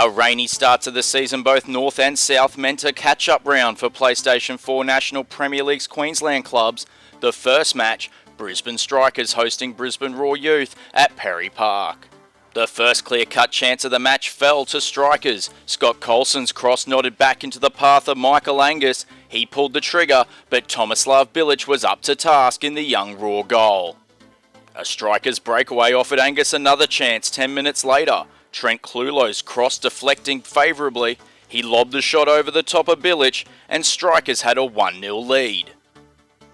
A rainy start to the season, both North and South meant a catch-up round for PlayStation 4 National Premier League's Queensland clubs. The first match, Brisbane Strikers hosting Brisbane Raw Youth at Perry Park. The first clear-cut chance of the match fell to Strikers. Scott Coulson's cross nodded back into the path of Michael Angus. He pulled the trigger, but Tomislav Bilic was up to task in the young Raw goal. A Strikers breakaway offered Angus another chance 10 minutes later. Trent Clulow's cross deflecting favourably, he lobbed the shot over the top of Bilic and Strikers had a 1-0 lead.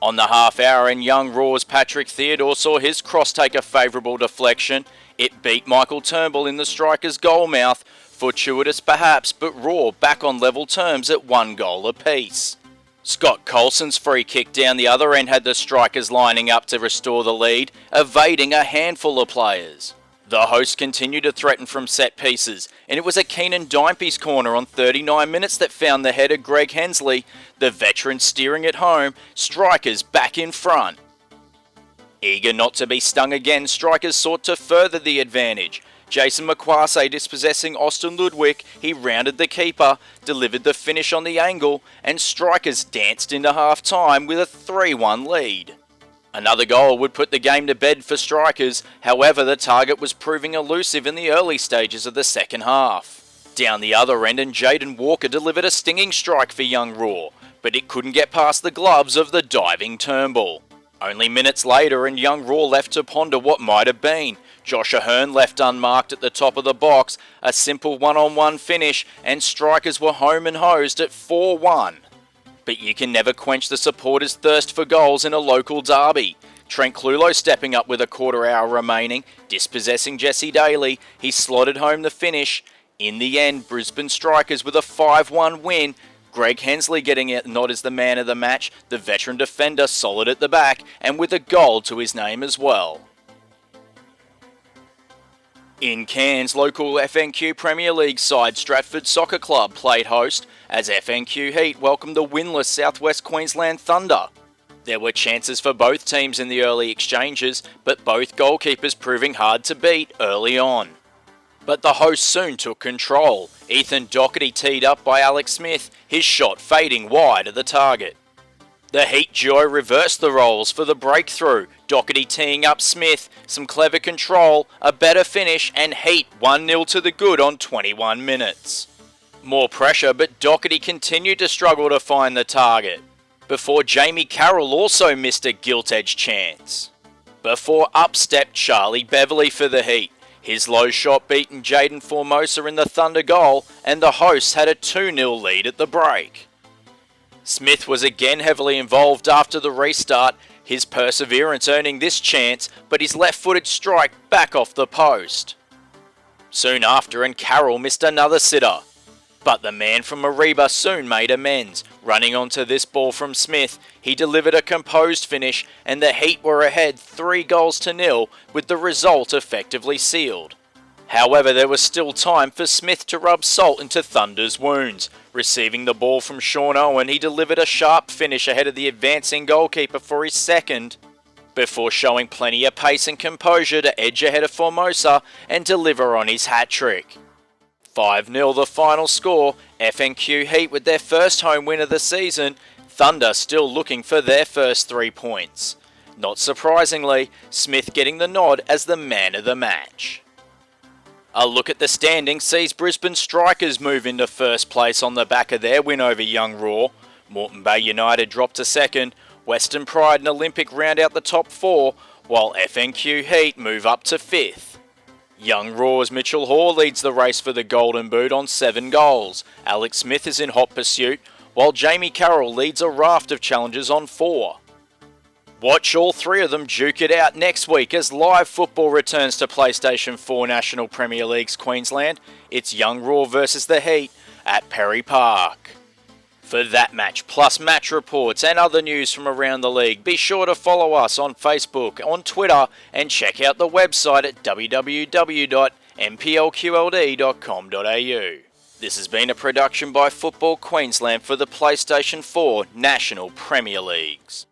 On the half hour and young Raw's Patrick Theodore saw his cross take a favourable deflection. It beat Michael Turnbull in the Strikers' goal mouth, fortuitous perhaps, but Raw back on level terms at 1 goal apiece. Scott Coulson's free kick down the other end had the Strikers lining up to restore the lead, evading a handful of players. The hosts continued to threaten from set pieces, and it was a Keenan Dimpe's corner on 39 minutes that found the header Greg Hensley, the veteran steering it home, Strikers back in front. Eager not to be stung again, Strikers sought to further the advantage. Jason McQuarrie dispossessing Austin Ludwig, he rounded the keeper, delivered the finish on the angle, and Strikers danced into half-time with a 3-1 lead. Another goal would put the game to bed for Strikers, however the target was proving elusive in the early stages of the second half. Down the other end and Jaden Walker delivered a stinging strike for young Raw, but it couldn't get past the gloves of the diving Turnbull. Only minutes later and young Raw left to ponder what might have been. Josh Ahern left unmarked at the top of the box, a simple one-on-one finish, and Strikers were home and hosed at 4-1. But you can never quench the supporters' thirst for goals in a local derby. Trent Clulow stepping up with a quarter hour remaining, dispossessing Jesse Daly, he slotted home the finish. In the end, Brisbane Strikers with a 5-1 win, Greg Hensley getting a nod as the man of the match, the veteran defender solid at the back, and with a goal to his name as well. In Cairns, local FNQ Premier League side Stratford Soccer Club played host as FNQ Heat welcomed the winless Southwest Queensland Thunder. There were chances for both teams in the early exchanges, but both goalkeepers proving hard to beat early on. But the hosts soon took control. Ethan Doherty teed up by Alex Smith, his shot fading wide at the target. The Heat duo reversed the roles for the breakthrough, Doherty teeing up Smith, some clever control, a better finish, and Heat 1-0 to the good on 21 minutes. More pressure, but Doherty continued to struggle to find the target, before Jamie Carroll also missed a gilt-edged chance. Before up stepped Charlie Beverley for the Heat, his low shot beaten Jaden Formosa in the Thunder goal, and the hosts had a 2-0 lead at the break. Smith was again heavily involved after the restart, his perseverance earning this chance, but his left-footed strike back off the post. Soon after, and Carroll missed another sitter. But the man from Mariba soon made amends. Running onto this ball from Smith, he delivered a composed finish, and the Heat were ahead 3-0 with the result effectively sealed. However, there was still time for Smith to rub salt into Thunder's wounds. Receiving the ball from Sean Owen, he delivered a sharp finish ahead of the advancing goalkeeper for his second, before showing plenty of pace and composure to edge ahead of Formosa and deliver on his hat-trick. 5-0 the final score, FNQ Heat with their first home win of the season, Thunder still looking for their first 3 points. Not surprisingly, Smith getting the nod as the man of the match. A look at the standings sees Brisbane Strikers move into first place on the back of their win over Young Raw. Moreton Bay United drop to second, Western Pride and Olympic round out the top 4, while FNQ Heat move up to 5th. Young Raw's Mitchell Hoare leads the race for the Golden Boot on 7 goals. Alex Smith is in hot pursuit, while Jamie Carroll leads a raft of challengers on 4. Watch all 3 of them duke it out next week as live football returns to PlayStation 4 National Premier League's Queensland. It's Young Raw versus the Heat at Perry Park. For that match, plus match reports and other news from around the league, be sure to follow us on Facebook, on Twitter, and check out the website at www.nplqld.com.au. This has been a production by Football Queensland for the PlayStation 4 National Premier Leagues.